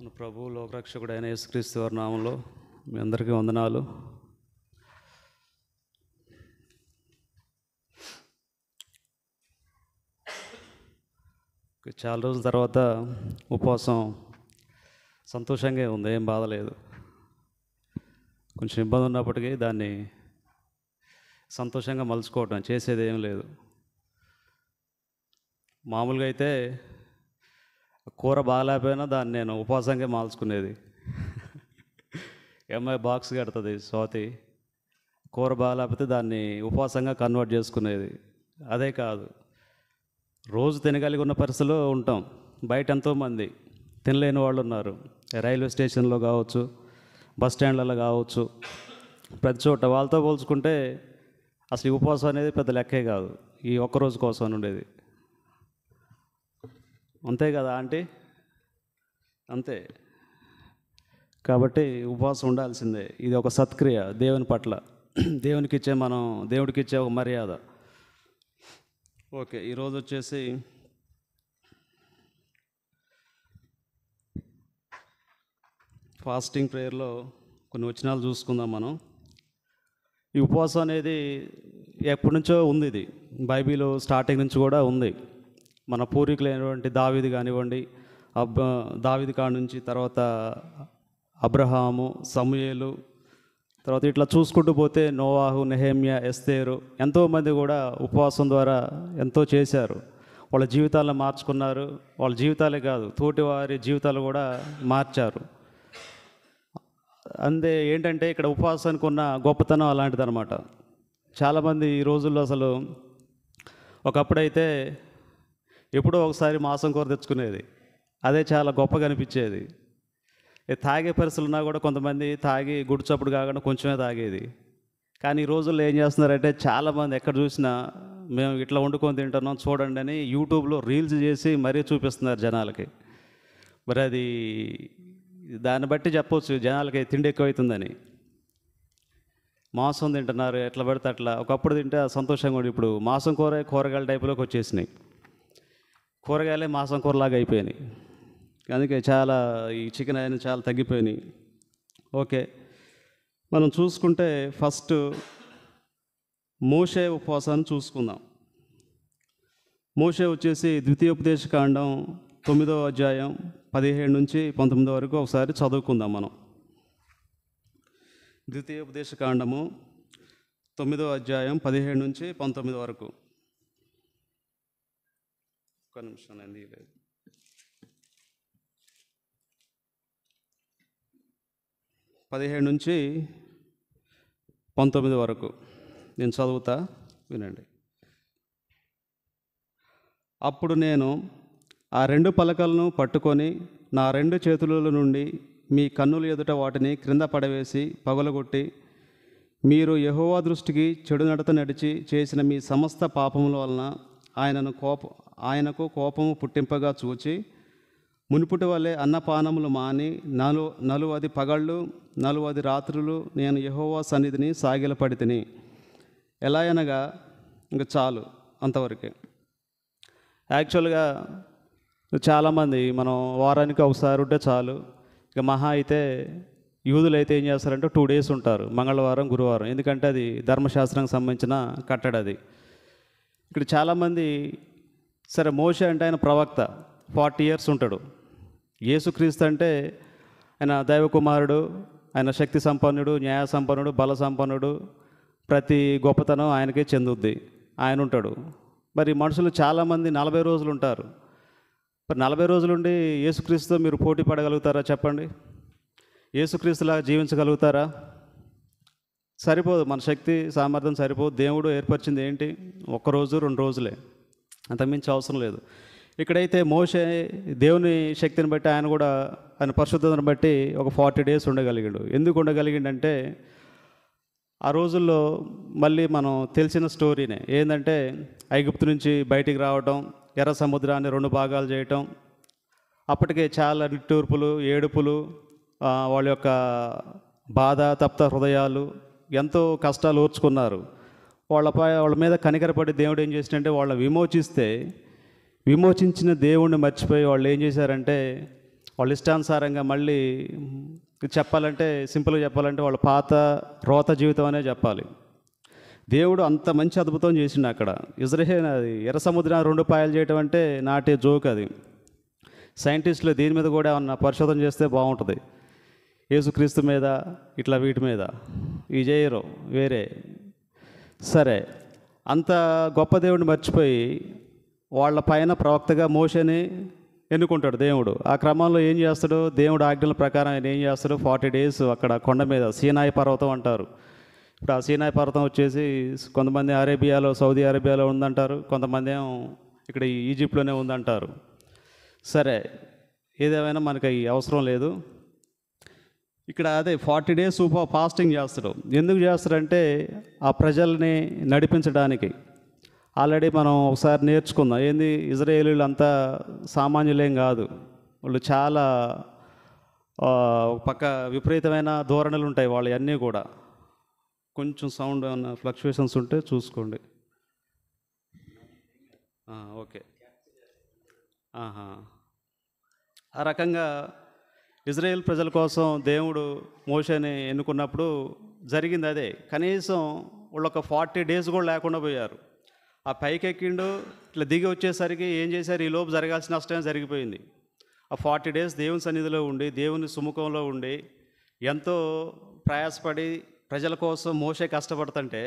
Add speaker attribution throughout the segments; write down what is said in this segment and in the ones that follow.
Speaker 1: మన ప్రభువు లోకరక్షకుడైన యేసుక్రీస్తు వారి నామంలో మీ అందరికీ వందనాలు. చాలా రోజుల తర్వాత ఉపవాసం సంతోషంగా ఉంది, ఏం బాధ లేదు. కొంచెం ఇబ్బంది ఉన్నప్పటికీ దాన్ని సంతోషంగా మలుచుకోవటం, చేసేది ఏం లేదు. మామూలుగా అయితే కూర బాగాలేకపోయినా దాన్ని నేను ఉపవాసంగా మార్చుకునేది. అమ్మాయి బాక్స్ కడుతుంది స్వాతి, కూర బాగాలేకపోతే దాన్ని ఉపవాసంగా కన్వర్ట్ చేసుకునేది. అదే కాదు, రోజు తినగలిగి ఉన్న పరిస్థితిలో ఉంటాం. బయట ఎంతోమంది తినలేని వాళ్ళు ఉన్నారు. రైల్వే స్టేషన్లో కావచ్చు, బస్ స్టాండ్లలో కావచ్చు, ప్రతి చోట. వాళ్ళతో పోల్చుకుంటే అసలు ఈ ఉపవాసం అనేది పెద్ద లెక్కే కాదు. ఈ ఒక్కరోజు కోసం ఉండేది అంతే కదా ఆంటీ, అంతే. కాబట్టి ఉపవాసం ఉండాల్సిందే. ఇది ఒక సత్క్రియ దేవుని పట్ల, దేవుడికి ఇచ్చే ఒక మర్యాద. ఓకే, ఈరోజు వచ్చేసి ఫాస్టింగ్ ప్రేయర్లో కొన్ని వచనాలు చూసుకుందాం మనం. ఈ ఉపవాసం అనేది ఎప్పటి నుంచో ఉంది. ఇది బైబిల్ స్టార్టింగ్ నుంచి కూడా ఉంది. మన పూర్వీకులైనటువంటి దావీదు కానివ్వండి, దావీదు కాడ నుంచి తర్వాత అబ్రహాము, సమూయేలు, తర్వాత ఇట్లా చూసుకుంటూ పోతే నోవాహు, నెహెమ్యా, ఎస్తేరు, ఎంతోమంది కూడా ఉపవాసం ద్వారా ఎంతో చేశారు. వాళ్ళ జీవితాలను మార్చుకున్నారు. వాళ్ళ జీవితాలే కాదు, తోటి వారి జీవితాలు కూడా మార్చారు. అంతే. ఏంటంటే ఇక్కడ ఉపవాసానికి ఉన్న గొప్పతనం అలాంటిదన్నమాట. చాలామంది ఈ రోజుల్లో అసలు, ఒకప్పుడైతే ఎప్పుడో ఒకసారి మాంసం కూర తెచ్చుకునేది, అదే చాలా గొప్పగా అనిపించేది. తాగే పరిస్థితులు ఉన్నా కూడా కొంతమంది తాగి గుడిచప్పుడు కాకుండా కొంచెమే తాగేది. కానీ ఈ రోజుల్లో ఏం చేస్తున్నారంటే చాలామంది ఎక్కడ చూసినా మేము ఇట్లా వండుకొని తింటున్నాం చూడండి అని యూట్యూబ్లో రీల్స్ చేసి మరీ చూపిస్తున్నారు జనాలకి. మరి అది దాన్ని బట్టి చెప్పవచ్చు జనాలకి తిండి ఎక్కువైతుందని. మాంసం తింటున్నారు ఎట్లా పడితే అట్లా. ఒకప్పుడు తింటే సంతోషంగా ఉండి, ఇప్పుడు మాంసం కూరగాయల టైపులోకి వచ్చేసినాయి. కూరగాయలే మాంసం కూరలాగా అయిపోయినాయి. అందుకే చాలా ఈ చికెన్ అయినా చాలా తగ్గిపోయినాయి. ఓకే, మనం చూసుకుంటే ఫస్ట్ మోషే ఉపవాసాన్ని చూసుకుందాం. మోషే వచ్చేసి ద్వితీయోపదేశకాండం 9వ అధ్యాయం 17 నుంచి 19 వరకు ఒకసారి చదువుకుందాం మనం. ద్వితీయోపదేశకాండము 9వ అధ్యాయం 17 నుంచి 19 వరకు. ఒక్క నిమిషం, నేను తీయలేదు. పదిహేడు నుంచి 19 వరకు నేను చదువుతా, వినండి. అప్పుడు నేను ఆ 2 పలకలను పట్టుకొని నా 2 చేతుల నుండి మీ కన్నుల ఎదుట వాటిని క్రింద పడవేసి పగలగొట్టి, మీరు యెహోవా దృష్టికి చెడు నడత నడిచి చేసిన మీ సమస్త పాపముల వలన ఆయనకు కోపము పుట్టింపగా చూచి, మునుపుటి వలె అన్నపానములు మాని 40 పగళ్ళు 40 రాత్రులు నేను యెహోవా సన్నిధిని సాగిలపడి తిని. ఎలా అనగా ఇంక చాలు, అంతవరకే. యాక్చువల్గా చాలామంది మనం వారానికి ఒకసారి ఉంటే చాలు. ఇక మహా అయితే యూదులు అయితే ఏం చేస్తారంటే 2 days ఉంటారు, మంగళవారం, గురువారం. ఎందుకంటే అది ధర్మశాస్త్రానికి సంబంధించిన కట్టడది. ఇక్కడ చాలామంది, సరే మోషే అంటే ఆయన ప్రవక్త, 40 years ఉంటాడు. యేసుక్రీస్తు అంటే ఆయన దైవకుమారుడు, ఆయన శక్తి సంపన్నుడు, న్యాయ సంపన్నుడు, బల సంపన్నుడు, ప్రతి గొప్పతనం ఆయనకే చెందుద్ది. ఆయన ఉంటాడు. మరి మనుషులు చాలామంది 40 రోజులు ఉంటారు. మరి 40 రోజులుండి యేసుక్రీస్తుతో మీరు పోటీ పడగలుగుతారా చెప్పండి? యేసుక్రీస్తులాగా జీవించగలుగుతారా? సరిపోదు, మన శక్తి సామర్థ్యం సరిపోదు. దేవుడు ఏర్పరిచింది ఏంటి? 1 రోజు 2 రోజులే, అంతకుమించి అవసరం లేదు. ఇక్కడైతే మోషే దేవుని శక్తిని బట్టి ఆయన పరిశుద్ధతను బట్టి ఒక 40 days ఉండగలిగాడు. ఎందుకు ఉండగలిగిండంటే ఆ రోజుల్లో మళ్ళీ మనం తెలిసిన స్టోరీనే. ఏంటంటే ఐగుప్తు నుంచి బయటికి రావటం, ఎర్ర సముద్రాన్ని 2 భాగాలు చేయటం, అప్పటికే చాలా నిట్టూర్పులు, ఏడుపులు, వాళ్ళ యొక్క బాధ, తప్త హృదయాలు, ఎంతో కష్టాలు ఓర్చుకున్నారు. వాళ్ళ మీద కనికరపడి దేవుడు ఏం చేసినంటే వాళ్ళని విమోచించిన దేవుణ్ణి మర్చిపోయి వాళ్ళు ఏం చేశారంటే వాళ్ళ ఇష్టానుసారంగా మళ్ళీ చెప్పాలంటే, సింపుల్గా చెప్పాలంటే వాళ్ళ పాత రోత జీవితం అనే చెప్పాలి. దేవుడు అంత మంచి అద్భుతం చేసిండు అక్కడ. ఇజ్రాయేల్ అది ఎర్ర సముద్రాన్ని 2 పాయలు చేయటం అంటే నాటే జోక్ అది. సైంటిస్టులు దీని మీద కూడా ఏమన్నా పరిశోధన చేస్తే బాగుంటుంది. యేసుక్రీస్తు మీద ఇట్లా వీటి మీద ఇవి చేయరు వేరే. సరే, అంత గొప్ప దేవుడిని మర్చిపోయి వాళ్ళ పైన ప్రవక్తగా మోషేని ఎన్నుకుంటాడు దేవుడు. ఆ క్రమంలో ఏం చేస్తాడు, దేవుడు ఆజ్ఞల ప్రకారం ఆయన ఏం చేస్తాడు, 40 days అక్కడ కొండ మీద సీనాయి పర్వతం అంటారు. ఇప్పుడు ఆ సీనాయి పర్వతం వచ్చేసి కొంతమంది అరేబియాలో, సౌదీ అరేబియాలో ఉందంటారు, కొంతమంది ఏమో ఇక్కడ ఈజిప్ట్లోనే ఉందంటారు. సరే, ఏదేమైనా మనకి అవసరం లేదు. ఇక్కడ అదే 40 days ఫాస్టింగ్ చేస్తాడు. ఎందుకు చేస్తాడంటే ఆ ప్రజల్ని నడిపించడానికి. ఆల్రెడీ మనం ఒకసారి నేర్చుకుందాం. ఏంది, ఇజ్రాయేలీలు అంతా సామాన్యులేం కాదు. వాళ్ళు చాలా పక్క విపరీతమైన ధోరణులు ఉంటాయి వాళ్ళు అన్నీ కూడా. కొంచెం సౌండ్ ఏమన్నా ఫ్లక్చువేషన్స్ ఉంటే చూసుకోండి. ఓకే. ఆ రకంగా ఇజ్రాయేల్ ప్రజల కోసం దేవుడు మోషేని ఎన్నుకున్నప్పుడు జరిగింది అదే. కనీసం వాళ్ళు ఒక 40 days కూడా లేకుండా పోయారు. ఆ పైకి ఎక్కిండు, ఇట్లా దిగి వచ్చేసరికి ఏం చేశారు, ఈ లోపు జరగాల్సిన నష్టమే జరిగిపోయింది. ఆ 40 days దేవుని సన్నిధిలో ఉండి, దేవుని సుముఖంలో ఉండి, ఎంతో ప్రయాసపడి ప్రజల కోసం మోషే కష్టపడుతుంటే,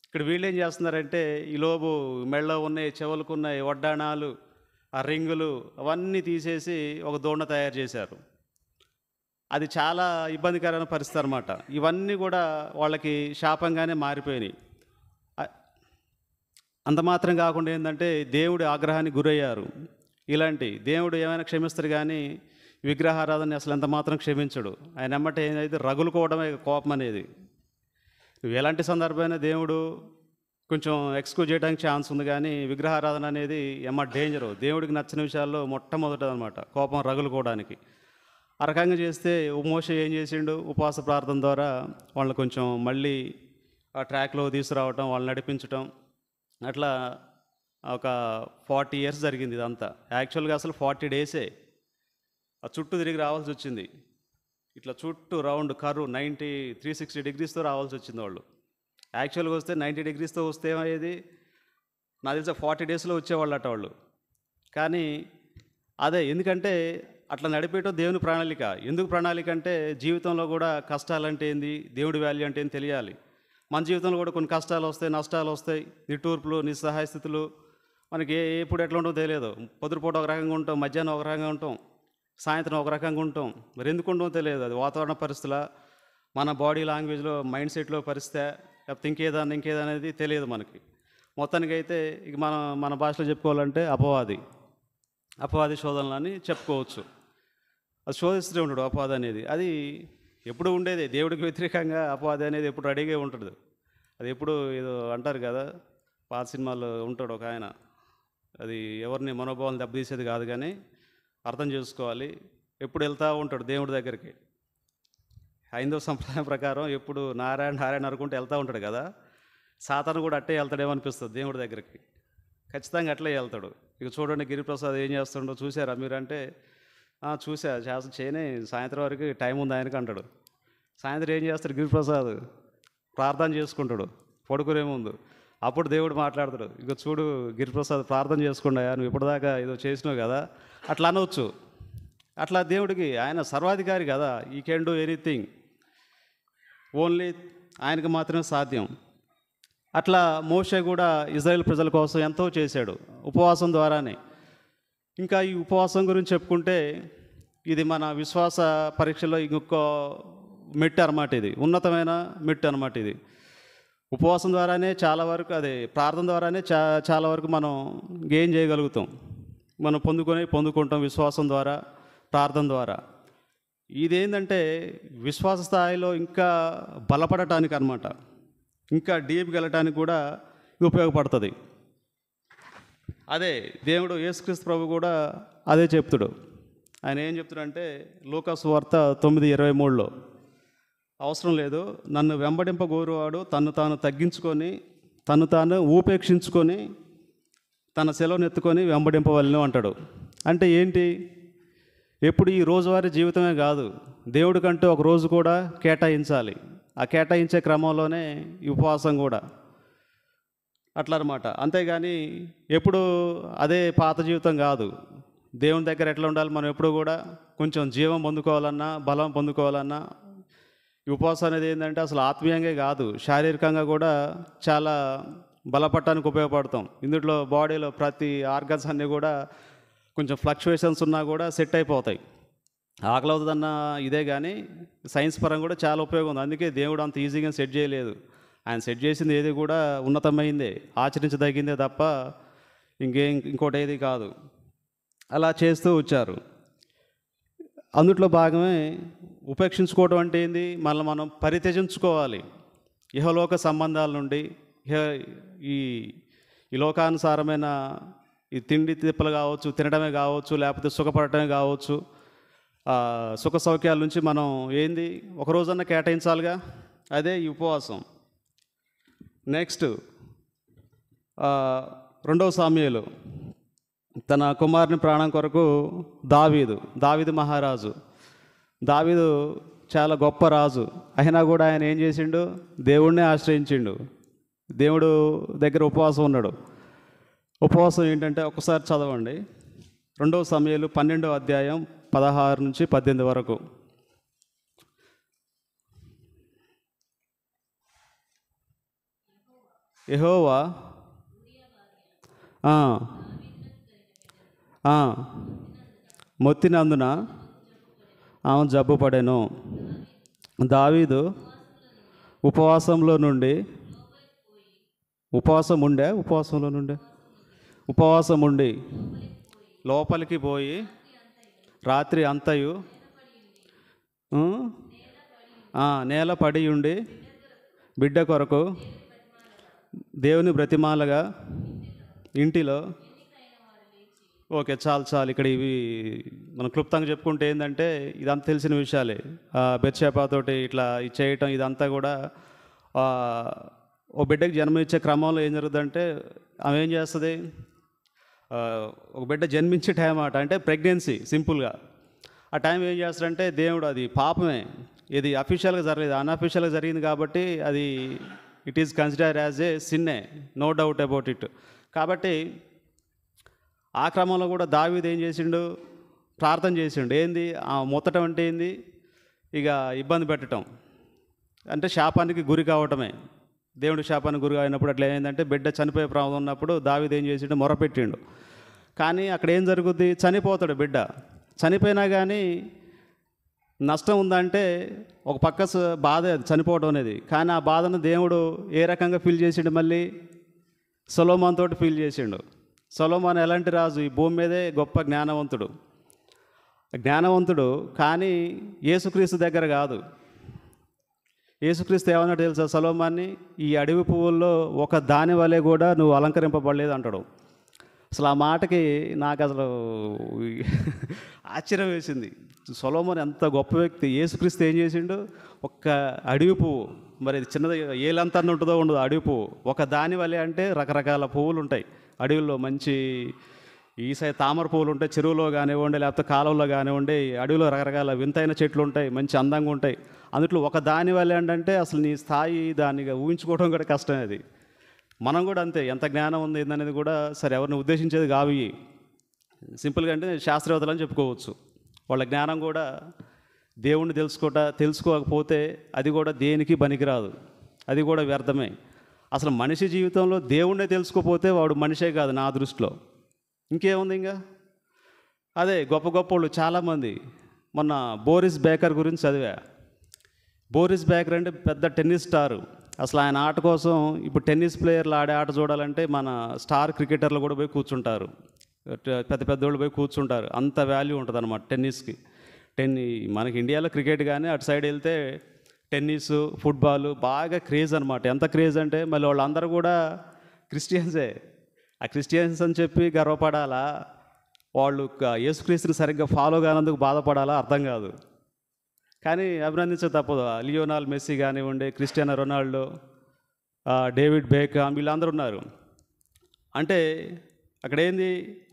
Speaker 1: ఇక్కడ వీళ్ళు ఏం చేస్తున్నారంటే ఈ లోపు మెళ్ళలో ఉన్నాయి, చెవులకున్నాయి వడ్డాణాలు, ఆ రింగులు అవన్నీ తీసేసి ఒక దోణ తయారు చేశారు. అది చాలా ఇబ్బందికరమైన పరిస్థితి అన్నమాట. ఇవన్నీ కూడా వాళ్ళకి శాపంగానే మారిపోయినాయి. అంత మాత్రం కాకుండా ఏంటంటే దేవుడి ఆగ్రహానికి గురయ్యారు. ఇలాంటి దేవుడు ఏమైనా క్షమిస్తారు కానీ విగ్రహారాధన అసలు ఎంత మాత్రం క్షమించడు. ఆయన ఎమ్మటే ఏదైతే రగులుకోవడమే కోపం అనేది. నువ్వు ఎలాంటి సందర్భమైనా దేవుడు కొంచెం ఎక్స్క్యూజ్ చేయడానికి ఛాన్స్ ఉంది, కానీ విగ్రహారాధన అనేది డేంజరు. దేవుడికి నచ్చిన విషయాల్లో మొట్టమొదటిదన్నమాట కోపం రగులుకోవడానికి. ఆ రకంగా చేస్తే మోషే ఏం చేసిండు, ఉపవాస ప్రార్థన ద్వారా వాళ్ళని కొంచెం మళ్ళీ ఆ ట్రాక్లో తీసుకురావటం, వాళ్ళని నడిపించటం, అట్లా ఒక 40 years జరిగింది ఇదంతా. యాక్చువల్గా అసలు 40 days ఆ చుట్టూ తిరిగి రావాల్సి వచ్చింది. ఇట్లా చుట్టూ రౌండ్ కర్వ్ 360 degreesతో రావాల్సి వచ్చింది వాళ్ళు. యాక్చువల్గా వస్తే 90 degreesతో వస్తే ఏమయ్యేది, నాకు తెలిసి 40 daysలో వచ్చేవాళ్ళు అట వాళ్ళు. కానీ అదే, ఎందుకంటే అట్లా నడిపేయటం దేవుని ప్రణాళిక. ఎందుకు ప్రణాళిక అంటే జీవితంలో కూడా కష్టాలంటే ఏంది, దేవుడి వాల్యూ అంటే ఏంది తెలియాలి. మన జీవితంలో కూడా కొన్ని కష్టాలు వస్తాయి, నష్టాలు వస్తాయి, నిట్టూర్పులు, నిస్సహాయ స్థితులు. మనకి ఎప్పుడు ఎట్లా ఉంటుందో తెలియదు. పొద్దుపూట ఒక రకంగా ఉంటాం, మధ్యాహ్నం ఒక రకంగా ఉంటాం, సాయంత్రం ఒక రకంగా ఉంటాం. మరి ఎందుకు ఉండమో తెలియదు. అది వాతావరణ పరిస్థితుల, మన బాడీ లాంగ్వేజ్లో, మైండ్ సెట్లో పరిస్థితి, లేకపోతే ఇంకేదనేది తెలియదు మనకి. మొత్తానికి అయితే ఇక మన భాషలో చెప్పుకోవాలంటే అపవాది శోధనలు అని చెప్పుకోవచ్చు. అది శోధిస్తూనే ఉంటాడు అపవాది అనేది. అది ఎప్పుడు ఉండేది. దేవుడికి వ్యతిరేకంగా అపవాది అనేది ఎప్పుడు రెడీగా ఉంటుంది. అది ఎప్పుడు ఏదో అంటారు కదా, పాత సినిమాల్లో ఉంటాడు ఒక ఆయన, అది ఎవరిని మనోభావాలను దెబ్బతీసేది కాదు, కానీ అర్థం చేసుకోవాలి. ఎప్పుడు వెళ్తూ ఉంటాడు దేవుడి దగ్గరికి. హైందవ సంప్రదాయం ప్రకారం ఎప్పుడు నారాయణ అనుకుంటూ వెళ్తూ ఉంటాడు కదా. సాతాను కూడా అట్టే వెళ్తాడేమో అనిపిస్తుంది దేవుడి దగ్గరికి. ఖచ్చితంగా అట్లే వెళ్తాడు. ఇక చూడండి, గిరిప్రసాద్ ఏం చేస్తుండో చూసారా మీరంటే, చూసా, చేయనే, సాయంత్రం వరకు టైం ఉంది ఆయనకి అంటాడు. సాయంత్రం ఏం చేస్తాడు గిరిప్రసాద్, ప్రార్థన చేసుకుంటాడు పడుకునే ముందు. అప్పుడు దేవుడు మాట్లాడతాడు, ఇక చూడు గిరిప్రసాద్, ప్రార్థన చేసుకున్నాయా, నువ్వు ఇప్పటిదాకా ఏదో చేసినావు కదా, అట్లా అనవచ్చు. అట్లా దేవుడికి, ఆయన సర్వాధికారి కదా, ఈ కెన్ డూ ఎనీథింగ్, ఓన్లీ ఆయనకు మాత్రమే సాధ్యం. అట్లా మోషే కూడా ఇజ్రాయేల్ ప్రజల కోసం ఎంతో చేశాడు ఉపవాసం ద్వారానే. ఇంకా ఈ ఉపవాసం గురించి చెప్పుకుంటే ఇది మన విశ్వాస పరీక్షలో ఇంకొక మెట్టు అన్నమాట. ఇది ఉన్నతమైన మెట్టు అన్నమాట. ఇది ఉపవాసం ద్వారానే చాలా వరకు, అదే ప్రార్థన ద్వారానే చాలా వరకు మనం గెయిన్ చేయగలుగుతాం. మనం పొందుకుంటాం విశ్వాసం ద్వారా, ప్రార్థన ద్వారా. ఇదేంటంటే విశ్వాస స్థాయిలో ఇంకా బలపడటానికి అన్నమాట, ఇంకా డీప్గా వెళ్ళటానికి కూడా ఉపయోగపడుతుంది. అదే దేవుడు యేసుక్రీస్తు ప్రభు కూడా అదే చెప్తాడు. ఆయన ఏం చెప్తాడంటే లూకాసు వార్త 9:23లో, అవసరం లేదు, నన్ను వెంబడింపగోరువాడు తను తాను తగ్గించుకొని, తను తాను ఉపేక్షించుకొని, తన సెలవును ఎత్తుకొని వెంబడింపవలను అంటాడు. అంటే ఏంటి, ఎప్పుడు ఈ రోజువారీ జీవితమే కాదు, దేవుడికంటూ ఒక రోజు కూడా కేటాయించాలి. ఆ కేటాయించే క్రమంలోనే ఈ ఉపవాసం కూడా అట్లా అనమాట. అంతేగాని ఎప్పుడు అదే పాత జీవితం కాదు. దేవుని దగ్గర ఎట్లా ఉండాలి, మనం ఎప్పుడు కూడా కొంచెం జీవం పొందుకోవాలన్నా, బలం పొందుకోవాలన్నా ఈ ఉపవాసం అనేది ఏంటంటే అసలు ఆత్మీయంగా కాదు, శారీరకంగా కూడా చాలా బలపడటానికి ఉపయోగపడతాం. ఇందులో బాడీలో ప్రతి ఆర్గన్స్ అన్నీ కూడా కొంచెం ఫ్లక్చువేషన్స్ ఉన్నా కూడా సెట్ అయిపోతాయి. ఆకలి అవుతుందన్న ఇదే కానీ సైన్స్ పరంగా కూడా చాలా ఉపయోగం ఉంది. అందుకే దేవుడు అంత ఈజీగా సెట్ చేయలేదు. ఆయన సెట్ చేసింది ఏది కూడా ఉన్నతమైందే, ఆచరించదగిందే తప్ప ఇంకోటి ఏది కాదు. అలా చేస్తూ వచ్చారు. అందుట్లో భాగమే ఉపేక్షించుకోవడం అంటే ఏంది, మనం పరిత్యజించుకోవాలి ఇహలోక సంబంధాల నుండి. ఈ ఈ లోకానుసారమైన ఈ తిండి తిప్పలు కావచ్చు, తినడమే కావచ్చు, లేకపోతే సుఖపడటమే కావచ్చు, సుఖ సౌఖ్యాల నుంచి మనం ఏంది ఒక రోజన్నా కేటాయించాలిగా, అదే ఈ ఉపవాసం. నెక్స్ట్ 2 సామ్యూయేలు తన కుమారుని ప్రాణం కొరకు దావీదు మహారాజు. దావీదు చాలా గొప్ప రాజు అయినా కూడా ఆయన ఏం చేసిండు, దేవుణ్ణే ఆశ్రయించిండు. దేవుడు దగ్గర ఉపవాసం ఉన్నాడు. ఉపవాసం ఏంటంటే ఒకసారి చదవండి, 2 సామ్యూయేలు 12వ అధ్యాయం 16 నుంచి 18 వరకు. యెహోవా మొత్తినందున ఆమె జబ్బు పడెను. దావీదు ఉపవాసం ఉండి లోపలికి పోయి రాత్రి అంతయు నేల పడి ఉండి బిడ్డ కొరకు దేవుని బ్రతిమాలగా ఇంటిలో. ఓకే, చాలు. ఇక్కడ ఇవి మనం క్లుప్తంగా చెప్పుకుంటే ఏంటంటే ఇదంతా తెలిసిన విషయాలే. బెత్షెబాతోటి ఇట్లా చేయటం ఇదంతా కూడా ఓ బిడ్డకి జన్మనిచ్చే క్రమంలో ఏం జరుగుతుందంటే ఆమె ఏం చేస్తుంది, ఒక బిడ్డ జన్మించే టైం అంటే ప్రెగ్నెన్సీ సింపుల్గా. ఆ టైం ఏం చేస్తాడంటే దేవుడు, అది పాపమే, ఇది అఫీషియల్గా జరగలేదు, అన్అఫీషియల్గా జరిగింది కాబట్టి అది it is consider as a సిన్నే, నో డౌట్ అబౌట్ ఇట్. కాబట్టి ఆ క్రమంలో కూడా దావీదు ఏం చేసిండు, ప్రార్థన చేసిండు. ఏంది మొత్తటం అంటే ఏంది, ఇక ఇబ్బంది పెట్టడం అంటే శాపానికి గురి కావటమే. దేవుడు శాపానికి గురి అయినప్పుడు అట్లా ఏంటంటే బిడ్డ చనిపోయే ప్రమాదం ఉన్నప్పుడు దావీదు ఏం చేసిండు, మొరపెట్టిండు. కానీ అక్కడ ఏం జరుగుద్ది, చనిపోతాడు బిడ్డ. చనిపోయినా కానీ నష్టం ఉందంటే ఒక పక్క బాధ చనిపోవడం అనేది. కానీ ఆ బాధను దేవుడు ఏ రకంగా ఫీల్ చేసిండు, మళ్ళీ సొలొమోను తోటి ఫీల్ చేసిండు. సొలొమోను ఎలాంటి రాజు, ఈ భూమి మీదే గొప్ప జ్ఞానవంతుడు కానీ యేసుక్రీస్తు దగ్గర కాదు. యేసుక్రీస్తు ఏమన్నాడు తెలుసా సొలొమోన్ని, ఈ అడవి పువ్వుల్లో ఒక దాని వలె కూడా నువ్వు అలంకరింపబడలేదు అంటాడు. అసలు ఆ మాటకి నాకు అసలు ఆశ్చర్యం వేసింది. సొలొమోను ఎంత గొప్ప వ్యక్తి. యేసుక్రీస్తు ఏం చేసిండు, ఒక్క అడవి పువ్వు, మరి చిన్నది ఏలంతా ఉంటుందో ఉండదు అడవి పువ్వు, ఒక దాని వలె అంటే రకరకాల పువ్వులు ఉంటాయి అడవుల్లో. మంచి తామర పువ్వులు ఉంటాయి చెరువులో కానివ్వండి, లేకపోతే కాలువలో కానివ్వండి. అడవిలో రకరకాల వింతైన చెట్లు ఉంటాయి, మంచి అందంగా ఉంటాయి. అందులో ఒక దాని వల్లే అంటే అసలు నీ స్థాయి దాన్ని ఊహించుకోవడం కూడా కష్టం. అది మనం కూడా అంతే, ఎంత జ్ఞానం ఉంది ఏందనేది కూడా సరే ఎవరిని ఉద్దేశించేది కావి. సింపుల్గా అంటే శాస్త్రవేత్తలు అని చెప్పుకోవచ్చు. వాళ్ళ జ్ఞానం కూడా దేవుణ్ణి తెలుసుకోకపోతే అది కూడా దేనికి పనికిరాదు, అది కూడా వ్యర్థమే. అసలు మనిషి జీవితంలో దేవుణ్ణే తెలుసుకోపోతే వాడు మనిషే కాదు నా దృష్టిలో. ఇంకేముంది ఇంకా అదే గొప్ప వాళ్ళు చాలామంది. మొన్న బోరిస్ బేకర్ గురించి చదివా. బోరిస్ బేకర్ అంటే పెద్ద టెన్నిస్ స్టారు. అసలు ఆయన ఆట కోసం ఇప్పుడు టెన్నిస్ ప్లేయర్లు ఆడే ఆట చూడాలంటే మన స్టార్ క్రికెటర్లు కూడా పోయి కూర్చుంటారు, పెద్దోళ్ళు పోయి కూర్చుంటారు. అంత వాల్యూ ఉంటుంది అన్నమాట టెన్నిస్కి. మనకి ఇండియాలో క్రికెట్ కానీ అటు సైడ్ వెళ్తే టెన్నిస్, ఫుట్బాల్ బాగా క్రేజ్ అనమాట. ఎంత క్రేజ్ అంటే మళ్ళీ వాళ్ళందరూ కూడా క్రిస్టియన్సే. ఆ క్రిస్టియన్స్ అని చెప్పి గర్వపడాలా, వాళ్ళు యేసుక్రీస్తుని సరిగ్గా ఫాలో కానందుకు బాధపడాలా అర్థం కాదు. కానీ అభినందించే తప్పదు. లియోనాల్ మెస్సీ కానివ్వండి, క్రిస్టియానో రొనాల్డో, డేవిడ్ బేకహామ్ వీళ్ళందరూ ఉన్నారు. అంటే అక్కడ ఏంది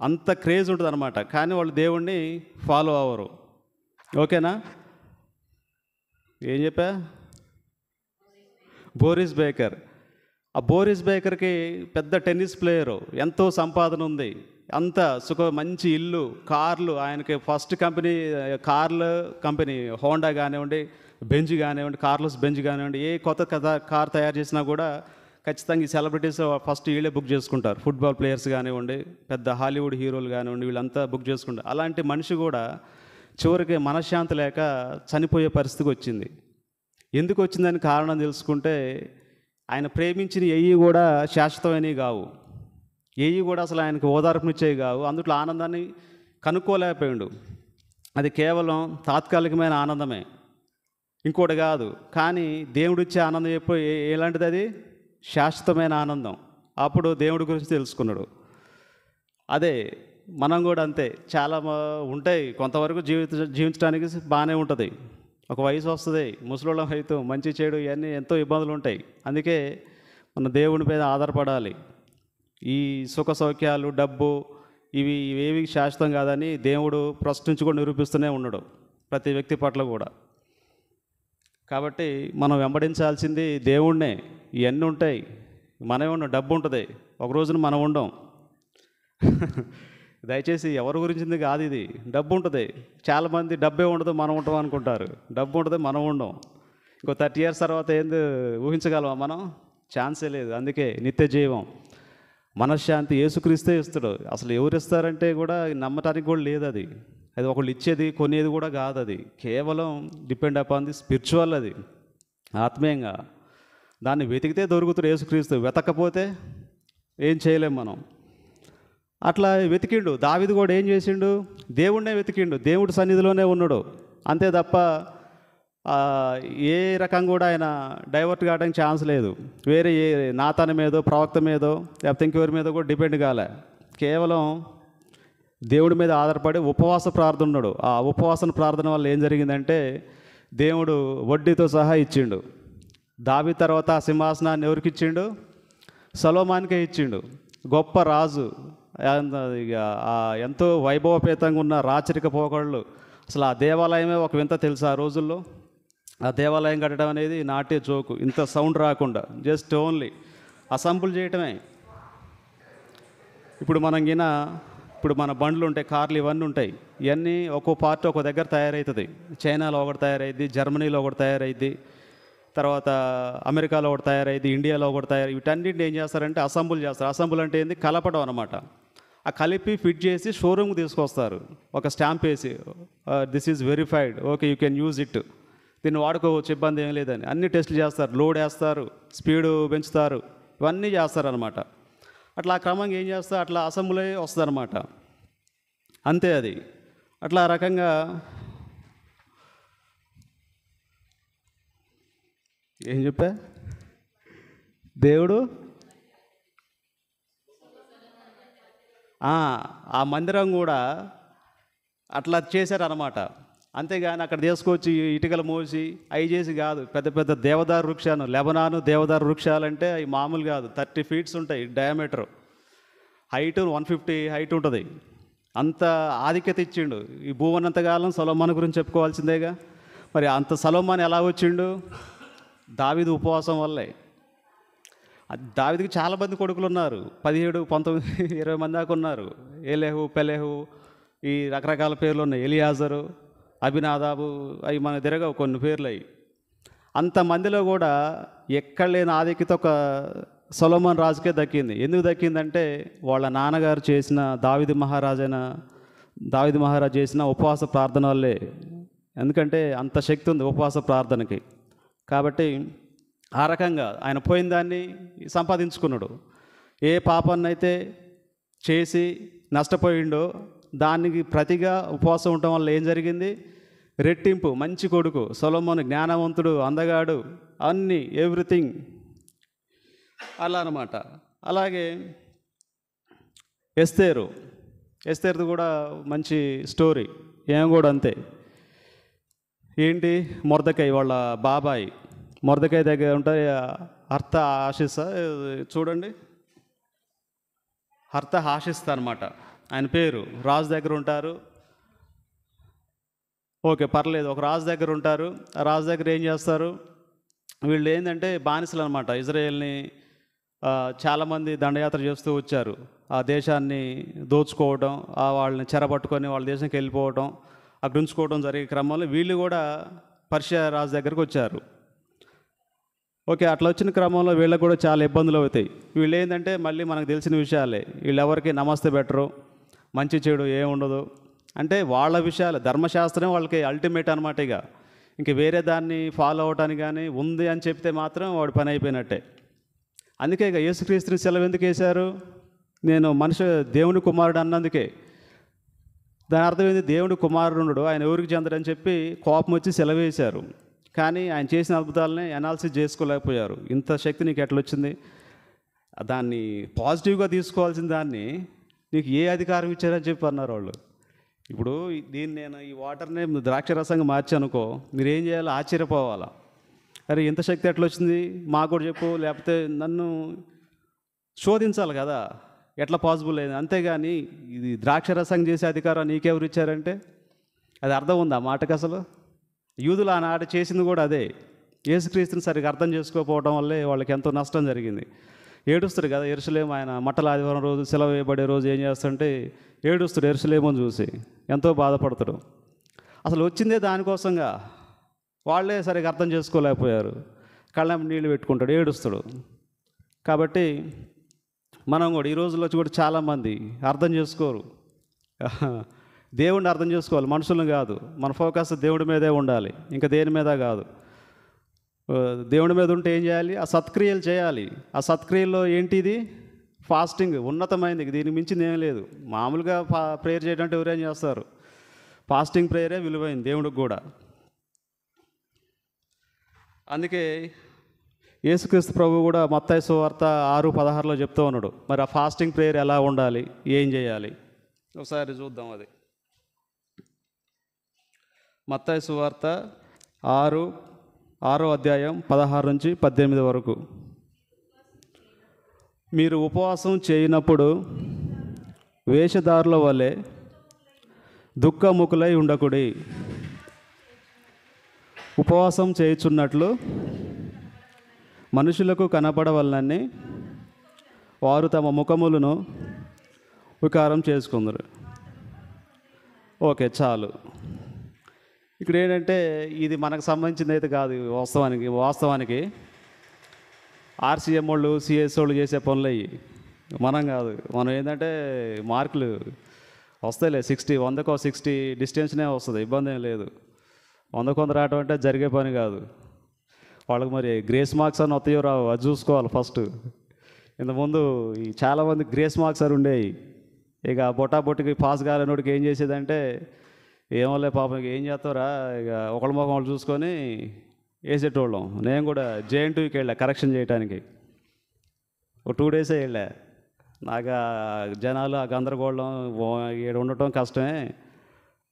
Speaker 1: అంత క్రేజ్ ఉంటుంది అనమాట. కానీ వాళ్ళు దేవుణ్ణి ఫాలో అవ్వరు. ఓకేనా? ఏం చెప్పా? బోరిస్ బేకర్. ఆ బోరిస్ బేకర్కి పెద్ద టెన్నిస్ ప్లేయరు, ఎంతో సంపాదన ఉంది, అంత మంచి ఇల్లు, కార్లు. ఆయనకి ఫస్ట్ కంపెనీ కార్లు కంపెనీ హోండా కానివ్వండి, బెంజ్ కానివ్వండి, కార్లోస్ బెంజ్ కానివ్వండి, ఏ కొత్త కార్ తయారు చేసినా కూడా ఖచ్చితంగా ఈ సెలబ్రిటీస్ ఫస్ట్ వీళ్ళే బుక్ చేసుకుంటారు. ఫుట్బాల్ ప్లేయర్స్ కానివ్వండి, పెద్ద హాలీవుడ్ హీరోలు కానివ్వండి, వీళ్ళంతా బుక్ చేసుకుంటారు. అలాంటి మనిషి కూడా చివరికి మనశ్శాంతి లేక చనిపోయే పరిస్థితికి వచ్చింది. ఎందుకు వచ్చిందని కారణం తెలుసుకుంటే, ఆయన ప్రేమించిన ఏవి కూడా శాశ్వతమైనవి కావు, ఏవి కూడా అసలు ఆయనకు ఓదార్పునిచ్చేవి కావు, అందుట్లో ఆనందాన్ని కనుక్కోలేకపోయాడు. అది కేవలం తాత్కాలికమైన ఆనందమే, ఇంకోటి కాదు. కానీ దేవుడిచ్చే ఆనందం ఎప్పుడు ఎలాంటిది? అది శాశ్వతమైన ఆనందం. అప్పుడు దేవుడి గురించి తెలుసుకున్నాడు. అదే మనం కూడా అంతే. చాలా ఉంటాయి, కొంతవరకు జీవించడానికి బాగానే ఉంటుంది. ఒక వయసు వస్తుంది, ముసలోళ్ళం అయితే మంచి చెడు ఇవన్నీ ఎంతో ఇబ్బందులు ఉంటాయి. అందుకే మన దేవుని మీద ఆధారపడాలి. ఈ సుఖ సౌఖ్యాలు, డబ్బు ఇవేవి శాశ్వతం కాదని దేవుడు ప్రశ్నించుకొని నిరూపిస్తూనే ఉన్నాడు ప్రతి వ్యక్తి పట్ల కూడా. కాబట్టి మనం వెంబడించాల్సింది దేవుణ్ణే. ఇవన్నీ ఉంటాయి, మనమే ఉన్నాం. డబ్బు ఉంటుంది, ఒక రోజున మనం ఉండం. దయచేసి ఎవరి గురించింది కాదు ఇది. డబ్బు ఉంటుంది, చాలామంది డబ్బే ఉండదు మనం ఉంటాం అనుకుంటారు. డబ్బు ఉంటుంది, మనం ఉండం. ఇంకో 30 years తర్వాత ఏంది ఊహించగలమా మనం? ఛాన్సే లేదు. అందుకే నిత్య జీవం, మనశ్శాంతి యేసుక్రీస్తే ఇస్తాడు. అసలు ఎవరు ఇస్తారంటే కూడా నమ్మటానికి కూడా లేదు. అది ఒకళ్ళు ఇచ్చేది, కొనేది కూడా కాదు. అది కేవలం డిపెండ్ అపాన్ ది స్పిరిచువల్. అది ఆత్మీయంగా దాన్ని వెతికితే దొరుకుతాడు యేసుక్రీస్తు. వెతకపోతే ఏం చేయలేం మనం. అట్లా వెతికిండు దావీదు కూడా. ఏం చేసిండు? దేవుడినే వెతికిండు, దేవుడి సన్నిధిలోనే ఉన్నాడు. అంతే తప్ప ఏ రకంగా కూడా ఆయన డైవర్ట్ కావడానికి ఛాన్స్ లేదు. వేరే ఏ నాతాన మీదో, ప్రవక్త మీదో, లేకపోతే ఇంకెవరి మీద కూడా డిపెండ్ కాలే. కేవలం దేవుడి మీద ఆధారపడి ఉపవాస ప్రార్థన ఉన్నాడు. ఆ ఉపవాసన ప్రార్థన వల్ల ఏం జరిగిందంటే, దేవుడు వడ్డీతో సహా ఇచ్చిండు. దావీదు తర్వాత ఆ సింహాసనాన్ని ఎవరికి ఇచ్చిండు? సొలొమోనుకే ఇచ్చిండు. గొప్ప రాజు, ఎంతో వైభవపేతంగా ఉన్న రాచరిక పోకళ్ళు. అసలు ఆ దేవాలయమే ఒక వింత తెలుసు. ఆ రోజుల్లో ఆ దేవాలయం కట్టడం అనేది నాటే జోకు. ఇంత సౌండ్ రాకుండా జస్ట్ ఓన్లీ అసెంబుల్ చేయటమే. ఇప్పుడు ఇప్పుడు మన బండ్లు ఉంటాయి, కార్లు ఇవన్నీ ఉంటాయి. ఇవన్నీ ఒక్కో పార్ట్ ఒక దగ్గర తయారవుతుంది. చైనాలో ఒకటి తయారైద్ది, జర్మనీలో ఒకటి తయారైద్ది, తర్వాత అమెరికాలో ఒకటి తయారైద్ది, ఇండియాలో ఒకటి తయారు. వీటన్నింటిని ఏం చేస్తారంటే అసెంబుల్ చేస్తారు. అసెంబుల్ అంటే ఏంది? కలపడం అనమాట. ఆ కలిపి ఫిట్ చేసి షోరూమ్కి తీసుకొస్తారు, ఒక స్టాంప్ వేసి, this is verified, okay you can use it, దీన్ని వాడుకోవచ్చు, ఇబ్బంది ఏం లేదని. అన్ని టెస్టులు చేస్తారు, లోడ్ వేస్తారు, స్పీడు పెంచుతారు, ఇవన్నీ చేస్తారనమాట. అట్లా క్రమంగా ఏం చేస్తారు, అట్లా అసెంబుల్ అయ్యి వస్తుంది అనమాట. అంతే అది. అట్లా రకంగా ఏం చెప్పా, దేవుడు ఆ మందిరం కూడా అట్లా చేశారనమాట. అంతేగాని అక్కడ తీసుకొచ్చి ఇటుకలు మోసి అవి చేసి కాదు. పెద్ద పెద్ద దేవదారు వృక్షాలు, లెబనాను దేవదారు వృక్షాలంటే అవి మామూలు కాదు. 30 feet ఉంటాయి డయామీటర్, హైట్ 150 హైట్ ఉంటుంది. అంత ఆధిక్యత ఇచ్చిండు. ఈ భూమన్నంతకాలం సొలొమోను గురించి చెప్పుకోవాల్సిందేగా. మరి అంత సొలొమోను ఎలా వచ్చిండు? దావీదు ఉపవాసం వల్లే. దావీదుకి చాలామంది కొడుకులు ఉన్నారు, 17, 19, 20 మంది దాకా ఉన్నారు. ఏలేహు, పెలేహు, ఈ రకరకాల పేర్లు ఉన్నాయి. ఎలియాజరు, అభినాదాబు, అవి మనకు తిరగవు కొన్ని పేర్లు. అవి అంతమందిలో కూడా ఎక్కడ లేని ఆధిక్యత ఒక సొలొమోను రాజుకే దక్కింది. ఎందుకు దక్కిందంటే వాళ్ళ నాన్నగారు చేసిన దావీదు మహారాజు చేసిన ఉపవాస ప్రార్థన వల్లే. ఎందుకంటే అంత శక్తి ఉంది ఉపవాస ప్రార్థనకి. కాబట్టి ఆ రకంగా ఆయన పోయిన దాన్ని సంపాదించుకున్నాడు. ఏ పాపాన్నైతే చేసి నష్టపోయిండో దానికి ప్రతిగా ఉపవాసం ఉండటం వల్ల ఏం జరిగింది? రెట్టింపు. మంచి కొడుకు సొలొమోను, జ్ఞానవంతుడు, అందగాడు, అన్నీ ఎవ్రీథింగ్ అలా అన్నమాట. అలాగే ఎస్తేరుది కూడా మంచి స్టోరీ. ఏం కూడా అంతే. ఏంటి, మొర్దెకై వాళ్ళ బాబాయ్, మొర్దెకై దగ్గర ఉంటాయి హర్త ఆశిస్త, చూడండి, హర్త ఆశిస్త అనమాట ఆయన పేరు. రాజు దగ్గర ఉంటారు. ఓకే, పర్లేదు. ఒక రాజు దగ్గర ఉంటారు. ఆ రాజు దగ్గర ఏం చేస్తారు, వీళ్ళు ఏంటంటే బానిసలు అనమాట. ఇజ్రాయేల్ని చాలామంది దండయాత్ర చేస్తూ వచ్చారు. ఆ దేశాన్ని దోచుకోవడం, వాళ్ళని చెరపట్టుకొని వాళ్ళ దేశానికి వెళ్ళిపోవడం, అక్కడ ఉంచుకోవడం జరిగే క్రమంలో వీళ్ళు కూడా పర్షియా రాజు దగ్గరకు వచ్చారు. ఓకే, అట్లా వచ్చిన క్రమంలో వీళ్ళకి కూడా చాలా ఇబ్బందులు అవుతాయి. వీళ్ళు ఏంటంటే మళ్ళీ మనకు తెలిసిన విషయాలే, వీళ్ళు ఎవరికి నమస్తే బెటరు, మంచి చెడు ఏముండదు. అంటే వాళ్ళ విషయాలు, ధర్మశాస్త్రం వాళ్ళకి అల్టిమేట్ అనమాట. ఇంక వేరే దాన్ని ఫాలో అవటానికి కానీ ఉంది అని చెప్తే మాత్రం వాడు పని అయిపోయినట్టే. అందుకే యేసుక్రీస్తుని సెలవు ఎందుకు వేశారు, నేను దేవుని కుమారుడు అన్నందుకే. దాని అర్థం ఏంది, దేవుడి కుమారుడు ఆయన ఎవరికి చెందడని చెప్పి కోపం వచ్చి సెలవు వేశారు. కానీ ఆయన చేసిన అద్భుతాలని అనాలిసిస్ చేసుకోలేకపోయారు. ఇంత శక్తి నీకు ఎట్లా వచ్చింది, దాన్ని పాజిటివ్గా తీసుకోవాల్సిన దాన్ని నీకు ఏ అధికారం ఇచ్చారని చెప్పి అన్నారు వాళ్ళు. ఇప్పుడు నేను ఈ వాటర్ని ద్రాక్ష రసంగా మార్చానుకో, మీరు ఏం చేయాలో ఆశ్చర్యపోవాలా, అరే ఇంత శక్తి ఎట్లా వచ్చింది మాకు కూడా చెప్పు, లేకపోతే నన్ను శోధించాలి కదా ఎట్లా పాసిబుల్ అయింది. అంతేగాని ఇది ద్రాక్ష రసం చేసే అధికారం నీకెవరు ఇచ్చారంటే అది అర్థం ఉందా మాటకు అసలు. యూదులు ఆనాడు చేసింది కూడా అదే. యేసుక్రీస్తుని సరిగ్గా అర్థం చేసుకోకపోవడం వల్లే వాళ్ళకి ఎంతో నష్టం జరిగింది. ఏడుస్తారు కదా యెరూషలేము, ఆయన మట్టల ఆదివారం రోజు సెలవు వేయబడే రోజు ఏం చేస్తుంటే ఏడుస్తాడు యెరూషలేముని చూసి, ఎంతో బాధపడతాడు. అసలు వచ్చిందే దానికోసంగా, వాళ్ళే సరిగ్గా అర్థం చేసుకోలేకపోయారు. కళ్ళ నీళ్ళు పెట్టుకుంటాడు, ఏడుస్తాడు. కాబట్టి మనం కూడా ఈ రోజుల్లో కూడా చాలామంది అర్థం చేసుకోరు. దేవుడిని అర్థం చేసుకోవాలి, మనుషులను కాదు. మన ఫోకస్ దేవుడి మీదే ఉండాలి, ఇంకా దేని మీద కాదు. దేవుడి మీద ఉంటే ఏం చేయాలి, ఆ సత్క్రియలు చేయాలి. ఆ సత్క్రియల్లో ఏంటిది, ఫాస్టింగ్ ఉన్నతమైంది, దీనికి మించింది ఏం లేదు. మామూలుగా ప్రేయర్ చేయడం అంటే ఎవరేం చేస్తారు, ఫాస్టింగ్ ప్రేయరే విలువైంది దేవుడికి కూడా. అందుకే యేసుక్రీస్తు ప్రభు కూడా మత్తయి సువార్త 6:16 చెప్తూ ఉన్నాడు. మరి ఆ ఫాస్టింగ్ ప్రేయర్ ఎలా ఉండాలి, ఏం చేయాలి ఒకసారి చూద్దాం. అది మత్తయి సువార్త 6వ అధ్యాయం 16 నుంచి 18 వరకు. మీరు ఉపవాసం చేయనప్పుడు వేషధారుల వలె దుఃఖముఖులై ఉండకుడి, ఉపవాసం చేయుచున్నట్లు మనుషులకు కనపడవలనని వారు తమ ముఖములను వికారం చేసుకుందరు. ఓకే, చాలు. ఇక్కడ ఏంటంటే ఇది మనకు సంబంధించింది అయితే కాదు. వాస్తవానికి ఆర్సీఎం వాళ్ళు సిఎస్ వాళ్ళు చేసే పనులు అయ్యి, మనం కాదు. మనం ఏంటంటే మార్కులు వస్తాయిలే, 100కు 60 డిస్టెన్స్నే వస్తుంది, ఇబ్బంది ఏం లేదు. 100 రావటం అంటే జరిగే పని కాదు. వాళ్ళకి మరి గ్రేస్ మార్క్స్ అని వస్తాయో రావు అది చూసుకోవాలి ఫస్ట్. ఇంతకుముందు ఈ చాలామంది గ్రేస్ మార్క్స్ అని ఉండేవి. ఇక బొట్టాబొట్టికి పాస్ కాలేనోడికి ఏం చేసేదంటే, ఏమోలే పాపం ఏం చేస్తారా, ఇక ఒకళ్ళ మొఖం వాళ్ళు చూసుకొని వేసేటోళ్ళం. నేను కూడా JN2కి వెళ్ళా కరెక్షన్ చేయడానికి. ఒక 2 డేసే వెళ్ళా. నాకు జనాలు ఆ గందరగోళం ఇక్కడ ఉండటం కష్టమే.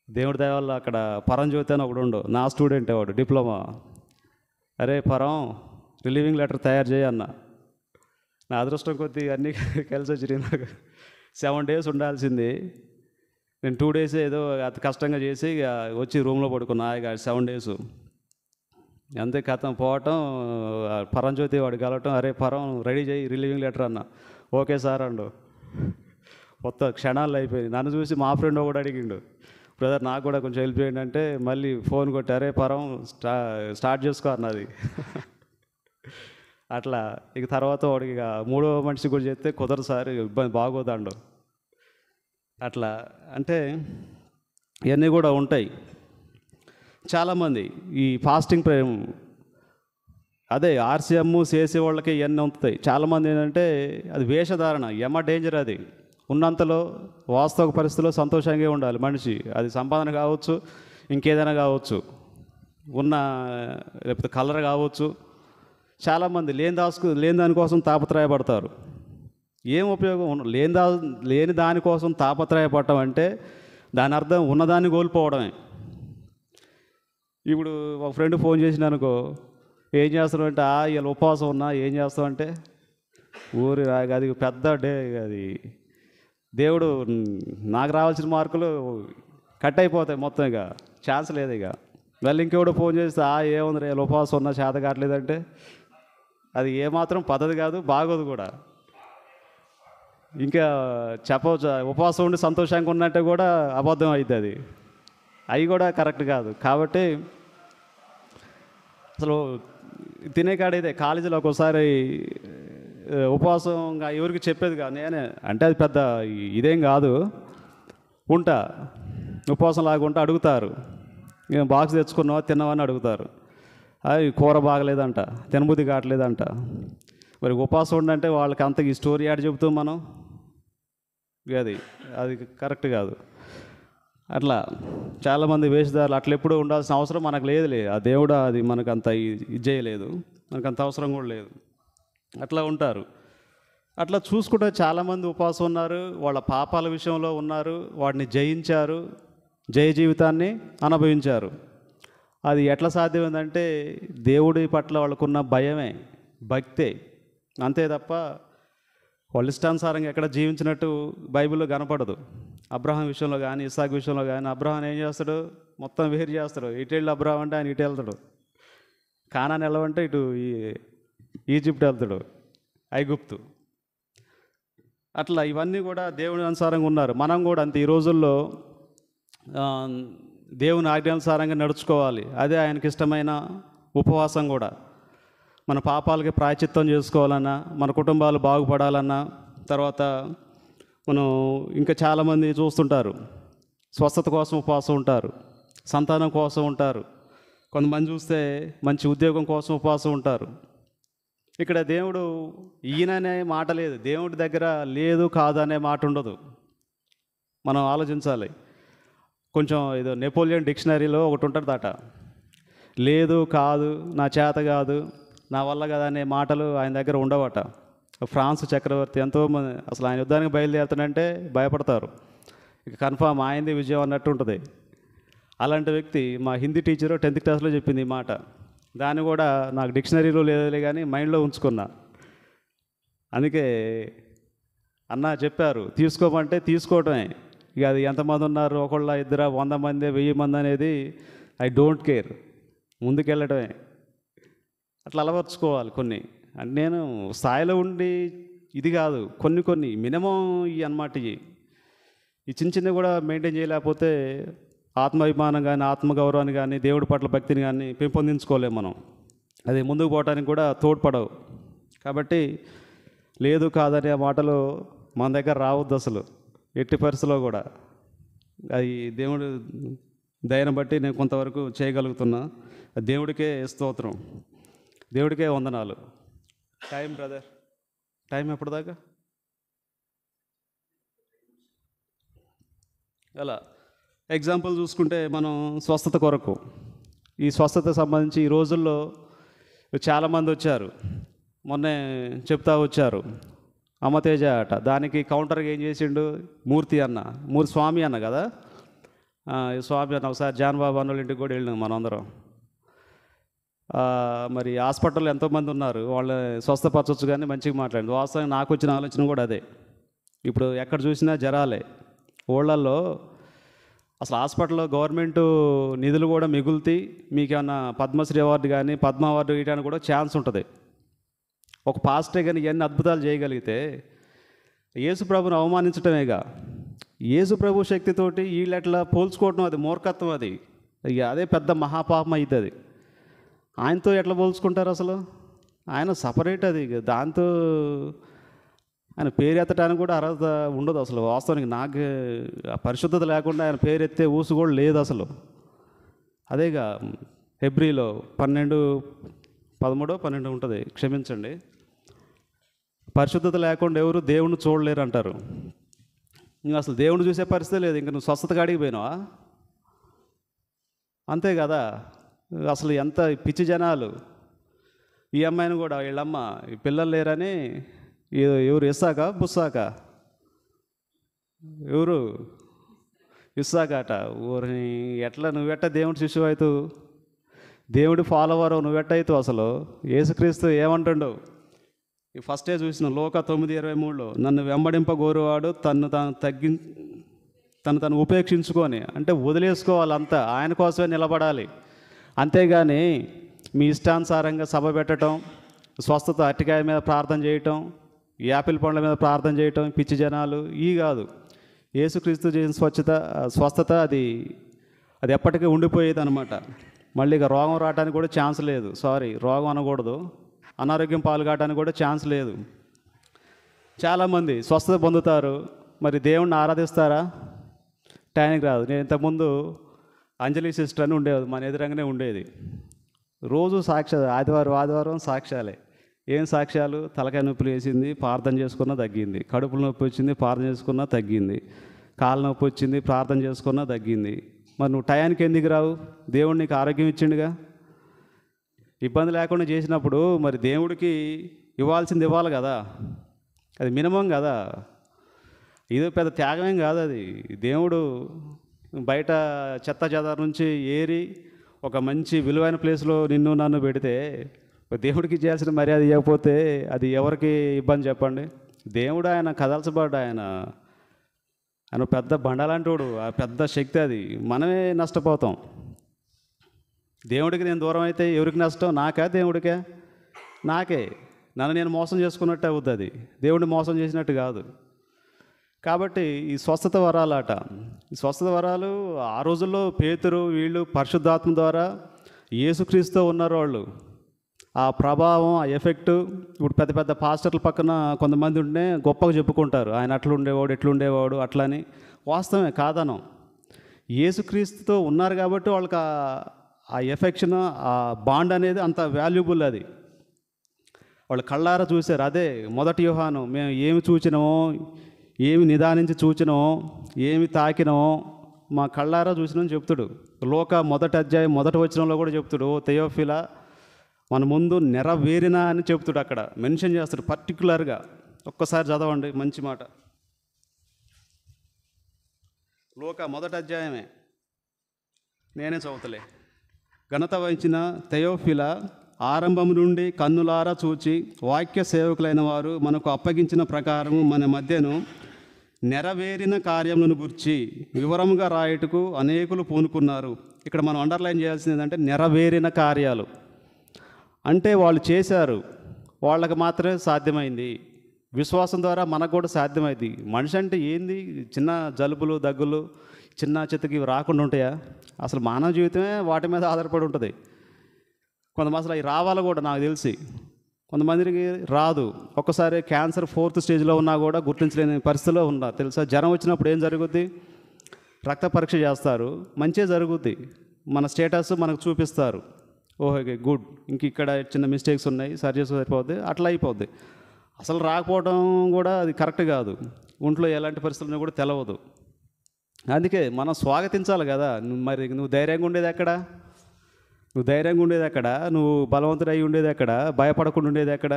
Speaker 1: దేవుడి దయ వల్ల అక్కడ పరంజ్యోతి అని ఒకడు ఉండు, నా స్టూడెంట్ వాడు, డిప్లొమా. అరే పరం, రిలీవింగ్ లెటర్ తయారు చేయన్న. నా అదృష్టం కొద్దీ అన్నీ కలిసి వచ్చినాయి. నాకు 7 డేస్ ఉండాల్సింది, నేను 2 డేస్ ఏదో అతి కష్టంగా చేసి ఇక వచ్చి రూమ్లో పడుకున్నా. ఇక 7 డేస్ అంతే కథం పోవటం. పరంజ్యోతి వాడు కలవటం, అరే పరం రెడీ చేయి రిలీవింగ్ లెటర్ అన్న. Okay sir and. మొత్తం క్షణాల్లో అయిపోయింది. నన్ను చూసి మా ఫ్రెండ్ ఒకడు అడిగిండు, బ్రదర్ నాకు కూడా కొంచెం హెల్ప్ చేయండి అంటే మళ్ళీ ఫోన్ కొట్టి, అరే పరం స్టార్ట్ చేసుకో అన్నది. అట్లా ఇక తర్వాత వాడికి ఇక 3వ మనిషి కూడా చెప్తే కుదరదు సార్, ఇబ్బంది బాగోదండు. అట్లా అంటే ఇవన్నీ కూడా ఉంటాయి. చాలామంది ఈ ఫాస్టింగ్ ప్రేమ్ అదే ఆర్సీఎం చేసే వాళ్ళకి ఇవన్నీ ఉంటాయి. చాలామంది ఏంటంటే అది వేషధారణ, డేంజర్. అది ఉన్నంతలో వాస్తవ పరిస్థితుల్లో సంతోషంగా ఉండాలి మనిషి. అది సంపాదన కావచ్చు, ఇంకేదైనా కావచ్చు, లేకపోతే కలర్ కావచ్చు. చాలామంది లేని దానికోసం తాపత్రయపడతారు. ఏం ఉపయోగం, లేని దానికోసం తాపత్రయపడటం అంటే దాని అర్థం ఉన్నదాన్ని కోల్పోవడమే. ఇప్పుడు ఒక ఫ్రెండ్ ఫోన్ చేసినానుకో, ఏం చేస్తావు అంటే, ఇలా ఉపవాసం ఉన్నా, ఏం చేస్తావు అంటే, అది పెద్ద అది దేవుడు నాకు రావాల్సిన మార్కులు కట్ అయిపోతాయి మొత్తం. ఇక ఛాన్స్ లేదు ఇక. మళ్ళీ ఇంకెవడో ఫోన్ చేస్తే ఏముంది రే ఉపవాసం ఉన్నా చేత కావట్లేదంటే అది ఏమాత్రం పద్ధతి కాదు, బాగోదు కూడా. ఇంకా చెప్పవచ్చు ఉపవాసం ఉండి సంతోషంగా ఉన్నట్టే కూడా అబద్ధం అవుతుంది, అవి కూడా కరెక్ట్ కాదు. కాబట్టి అసలు తినే కాడైతే కాలేజీలో ఒక్కోసారి ఉపవాసంగా ఎవరికి చెప్పేది కాదు నేనే, అంటే అది పెద్ద ఇదేం కాదు, ఉంటా ఉపవాసం లాగా ఉంటా. అడుగుతారు బాక్స్ తెచ్చుకున్నావా తిన్నావని అడుగుతారు. అవి కూర బాగలేదంట, తినబుద్ధి కావట్లేదంట. మరి ఉపవాసం ఉండంటే వాళ్ళకి అంత ఈ స్టోరీ యాడ్ చెబుతాం మనం, అది అది కరెక్ట్ కాదు. అట్లా చాలామంది వేషధారులు అట్లా ఎప్పుడూ ఉండాల్సిన అవసరం మనకు లేదులే. ఆ దేవుడు అది మనకు అంత ఇది చేయలేదు, మనకు అంత అవసరం కూడా లేదు. అట్లా ఉంటారు. అట్లా చూసుకుంటే చాలామంది ఉపవాసం ఉన్నారు, వాళ్ళ పాపాల విషయంలో ఉన్నారు, వాటిని జయించారు, జయ జీవితాన్ని అనుభవించారు. అది ఎట్లా సాధ్యమైందంటే దేవుడి పట్ల వాళ్ళకున్న భయమే, భక్తే, అంతే తప్ప వాళ్ళ ఇష్టానుసారంగా ఎక్కడ జీవించినట్టు బైబిల్లో కనపడదు. అబ్రహాం విషయంలో కానీ ఇస్సాకు విషయంలో కానీ అబ్రహాం ఏం చేస్తాడు, మొత్తం వేరు చేస్తాడు. ఇటు వెళ్ళి అబ్రహాం అంటే ఆయన ఇటు వెళ్తాడు, కానాన్ వెళ్ళమంటే ఇటు ఈజిప్ట్ వెళ్తాడు, ఐగుప్తు. అట్లా ఇవన్నీ కూడా దేవుని అనుసారంగా ఉన్నారు. మనం కూడా అంతే, ఈ రోజుల్లో దేవుని ఆజ్ఞానుసారంగా నడుచుకోవాలి. అదే ఆయనకి ఇష్టమైన ఉపవాసం కూడా. మన పాపాలకి ప్రాయశ్చిత్తం చేసుకోవాలన్నా, మన కుటుంబాలు బాగుపడాలన్నా, తర్వాత మనం ఇంకా చాలామంది చూస్తుంటారు స్వస్థత కోసం ఉపవాసం ఉంటారు, సంతానం కోసం ఉంటారు, కొంతమంది చూస్తే మంచి ఉద్యోగం కోసం ఉపవాసం ఉంటారు. ఇక్కడ దేవుడు ఈయననే మాట లేదు, దేవుడి దగ్గర లేదు కాదు అనే మాట ఉండదు. మనం ఆలోచించాలి. కొంచెం ఏదో నెపోలియన్ డిక్షనరీలో ఒకటి ఉంటుందట, లేదు కాదు నా చేత కాదు నా వల్ల కదా అనే మాటలు ఆయన దగ్గర ఉండవట. ఫ్రాన్స్ చక్రవర్తి ఎంతోమంది అసలు ఆయన యుద్ధానికి బయలుదేరుతాడంటే భయపడతారు, ఇక కన్ఫామ్ ఆయనది విజయం అన్నట్టు ఉంటుంది. అలాంటి వ్యక్తి మా హిందీ టీచరు 10th క్లాస్లో చెప్పింది ఈ మాట. దాన్ని కూడా నాకు డిక్షనరీలో లేదులే కానీ మైండ్లో ఉంచుకున్నా. అందుకే అన్న చెప్పారు తీసుకోమంటే తీసుకోవటమే. ఇక అది ఎంతమంది ఉన్నారు, ఒకళ్ళ ఇద్దరు 100 మంది 1000 మంది అనేది ఐ డోంట్ కేర్, ముందుకెళ్ళటమే. అట్లా అలవర్చుకోవాలి కొన్ని. అంటే నేను స్థాయిలో ఉండి ఇది కాదు, కొన్ని మినిమం ఇవి అన్నమాట. ఈ చిన్న చిన్నవి కూడా మెయింటైన్ చేయలేకపోతే ఆత్మాభిమానం కానీ ఆత్మగౌరవాన్ని కానీ దేవుడి పట్ల భక్తిని కానీ పెంపొందించుకోలేము మనం. అది ముందుకు పోవటానికి కూడా తోడ్పడవు. కాబట్టి లేదు కాదనే మాటలు మన దగ్గర రావద్దు అసలు, ఎట్టి పరిస్థితిలో కూడా. అది దేవుడు దయను బట్టి నేను కొంతవరకు చేయగలుగుతున్నా. దేవుడికే స్తోత్రం, దేవుడికే వందనాలు. టైం బ్రదర్, టైం ఎప్పటిదాకా? అలా ఎగ్జాంపుల్ చూసుకుంటే మనం స్వస్థత కొరకు, ఈ స్వస్థత సంబంధించి ఈ రోజుల్లో చాలామంది వచ్చారు, మొన్నే చెప్తా వచ్చారు. అమ్మతేజ అట, దానికి కౌంటర్గా ఏం చేసిండు మూర్తి స్వామి అన్న కదా, స్వామి అన్న. ఒకసారి జాన్ బాబు అన్న వాళ్ళ ఇంటికి కూడా వెళ్ళినాం మనందరం. మరి హాస్పిటల్లో ఎంతోమంది ఉన్నారు, వాళ్ళ స్వస్థపరచవచ్చు కానీ మంచిగా మాట్లాడింది. వాస్తవంగా నాకు వచ్చిన ఆలోచన కూడా అదే. ఇప్పుడు ఎక్కడ చూసినా జరాలే ఊళ్ళల్లో. అసలు హాస్పిటల్లో గవర్నమెంట్ నిధులు కూడా మిగులుతాయి, మీకు ఏమన్నా పద్మశ్రీ అవార్డు కానీ పద్మ అవార్డు ఇవ్వడానికి కూడా ఛాన్స్ ఉంటుంది. ఒక పాస్టే కానీ ఇవన్నీ అద్భుతాలు చేయగలిగితే యేసుప్రభుని అవమానించటమేగా. యేసుప్రభు శక్తితోటి వీళ్ళు ఎట్లా పోల్చుకోవటం, అది మూర్ఖత్వం. అది ఇక అదే పెద్ద మహాపాపం అవుతుంది. ఆయనతో ఎట్లా పోల్చుకుంటారు అసలు? ఆయన సపరేట్. అది దాంతో ఆయన పేరు ఎత్తడానికి కూడా అర్హత ఉండదు అసలు. వాస్తవానికి నాకు పరిశుద్ధత లేకుండా ఆయన పేరు ఎత్తే ఊసు కూడా లేదు అసలు. అదేగా హెబ్రీలో 12:13-12 ఉంటుంది, క్షమించండి. పరిశుద్ధత లేకుండా ఎవరు దేవుణ్ణి చూడలేరు అంటారు. ఇంకా అసలు దేవుణ్ణి చూసే పరిస్థితి లేదు, ఇంక నువ్వు స్వస్థత కాడికి పోయినావా? అంతే కదా. అసలు ఎంత పిచ్చి జనాలు. ఈ అమ్మాయిని కూడా వీళ్ళమ్మ పిల్లలు లేరని ఎవరు ఇస్సాక బుస్సాక ఎవరు ఇస్సాకట. ఊరిని ఎట్లా నువ్వెట్ట దేవుడి శిశువు అవుతావు, దేవుడి ఫాలోవర్ నువ్వెట్ట అవుతావు? అసలు యేసుక్రీస్తు ఏమంటుండవు ఈ ఫస్టే చూసిన లోక 9:23లో, నన్ను వెంబడింపగోరువాడు తన్ను తాను తను ఉపేక్షించుకొని, అంటే వదిలేసుకోవాలి, అంతా ఆయన కోసమే నిలబడాలి. అంతేగాని మీ ఇష్టానుసారంగా సభ పెట్టడం, స్వస్థత అరటికాయ మీద ప్రార్థన చేయటం, యాపిల్ పండ్ల మీద ప్రార్థన చేయటం, పిచ్చి జనాలు ఇవి కాదు. యేసుక్రీస్తు చేసిన స్వస్థత అది ఎప్పటికీ ఉండిపోయేది అనమాట. మళ్ళీ ఇక రోగం రావడానికి కూడా ఛాన్స్ లేదు. రోగం అనకూడదు, అనారోగ్యం పాల్గొనడానికి కూడా ఛాన్స్ లేదు. చాలామంది స్వస్థత పొందుతారు, మరి దేవుణ్ణి ఆరాధిస్తారా? టైంకి రాదు. నేను ఇంతకుముందు అంజలి సిస్టర్ అని ఉండేది, మన ఎదురంగానే ఉండేది. రోజు సాక్ష్యాలు, ఆదివారం సాక్ష్యాలే. ఏం సాక్ష్యాలు? తలకాయ నొప్పులు వేసింది, ప్రార్థన చేసుకున్నా తగ్గింది. కడుపులో నొప్పి వచ్చింది, ప్రార్థన చేసుకున్నా తగ్గింది. కాళ్ళ నొప్పి వచ్చింది, ప్రార్థన చేసుకున్నా తగ్గింది. మరి నువ్వు టయానికి ఎందుకు రావు? దేవుడు నీకు ఆరోగ్యం ఇచ్చిండుగా. ఇబ్బంది లేకుండా చేసినప్పుడు మరి దేవుడికి ఇవ్వాల్సింది ఇవ్వాలి కదా, అది మినిమం కదా. ఇదో పెద్ద త్యాగమేం కాదు అది. దేవుడు బయట చెత్త చెదార నుంచి ఏరి ఒక మంచి విలువైన ప్లేస్లో నిన్ను నన్ను పెడితే దేవుడికి ఇచ్చేయాల్సిన మర్యాద ఇవ్వకపోతే అది ఎవరికి ఇబ్బంది చెప్పండి? దేవుడు ఆయన కదల్చబడ్డ ఆయన పెద్ద బండలాంటోడు, ఆ పెద్ద శక్తి. అది మనమే నష్టపోతాం. దేవుడికి నేను దూరం అయితే ఎవరికి నష్టం? నాకా దేవుడికే? నాకే. నన్ను నేను మోసం చేసుకున్నట్టు అవుతుంది, అది దేవుడిని మోసం చేసినట్టు కాదు. కాబట్టి ఈ స్వస్థత వరాలట, ఈ స్వస్థత వరాలు ఆ రోజుల్లో పేతురు వీళ్ళు పరిశుద్ధాత్మ ద్వారా యేసుక్రీస్తుతో ఉన్నారు. వాళ్ళు ఆ ప్రభావం, ఆ ఎఫెక్టు. ఇప్పుడు పెద్ద పెద్ద పాస్టర్ల పక్కన కొంతమంది ఉంటే గొప్పగా చెప్పుకుంటారు, ఆయన అట్లుండేవాడు ఎట్లుండేవాడు అట్లని. వాస్తవమే, కాదనం. యేసుక్రీస్తుతో ఉన్నారు కాబట్టి వాళ్ళకి ఆ ఎఫెక్షన్, ఆ బాండ్ అనేది అంత వాల్యుబుల్. అది వాళ్ళు కళ్ళారా చూశారు. అదే మొదటి యోహాను, మేము ఏమి చూచినామో, ఏమి నిదానించి చూచినామో, ఏమి తాకినామో మా కళ్ళారా చూసినామని చెప్తాడు. లోక 1వ అధ్యాయం 1వ వచనంలో కూడా చెప్తాడు, ఓ థెయోఫిలా మన ముందు నెరవేరిన అని చెప్తాడు. అక్కడ మెన్షన్ చేస్తాడు పర్టికులర్గా. ఒక్కసారి చదవండి, మంచి మాట. లోక 1వ అధ్యాయమే, నేనే చదువుతలే. ఘనత వహించిన థెయోఫిలా, ఆరంభం నుండి కన్నులారా చూచి వాక్య సేవకులైన వారు మనకు అప్పగించిన ప్రకారం మన మధ్యను నెరవేరిన కార్యములను గురించి వివరముగా రాయటకు అనేకులు పూనుకున్నారు. ఇక్కడ మనం అండర్లైన్ చేయాల్సింది ఏంటంటే నెరవేరిన కార్యాలు. అంటే వాళ్ళు చేశారు, వాళ్ళకి మాత్రమే సాధ్యమైంది. విశ్వాసం ద్వారా మనకు కూడా సాధ్యమైంది. మనిషి అంటే ఏంది? చిన్న జలుబులు దగ్గులు చిన్న చిత్తకి రాకుండా ఉంటాయా? అసలు మానవ జీవితమే వాటి మీద ఆధారపడి ఉంటుంది. కొంతమంది అసలు అవి రావాలి కూడా, నాకు తెలిసి కొంతమందికి రాదు. ఒక్కసారి క్యాన్సర్ 4th స్టేజ్లో ఉన్నా కూడా గుర్తించలేని పరిస్థితిలో ఉన్నారు, తెలుసా? జ్వరం వచ్చినప్పుడు ఏం జరుగుద్ది? రక్త పరీక్ష చేస్తారు, మంచిగా జరుగుద్ది. మన స్టేటస్ మనకు చూపిస్తారు, ఓకే గుడ్, ఇంక ఇక్కడ చిన్న మిస్టేక్స్ ఉన్నాయి, సరి చేసి సరిపోద్ది, అట్లా అయిపోద్ది. అసలు రాకపోవడం కూడా అది కరెక్ట్ కాదు. ఒంట్లో ఎలాంటి పరిస్థితులు కూడా తెలవదు. అందుకే మనం స్వాగతించాలి కదా. మరి నువ్వు ధైర్యంగా ఉండేది ఎక్కడ? నువ్వు బలవంతుడు అయి ఉండేది ఎక్కడ? భయపడకుండా ఉండేది ఎక్కడ?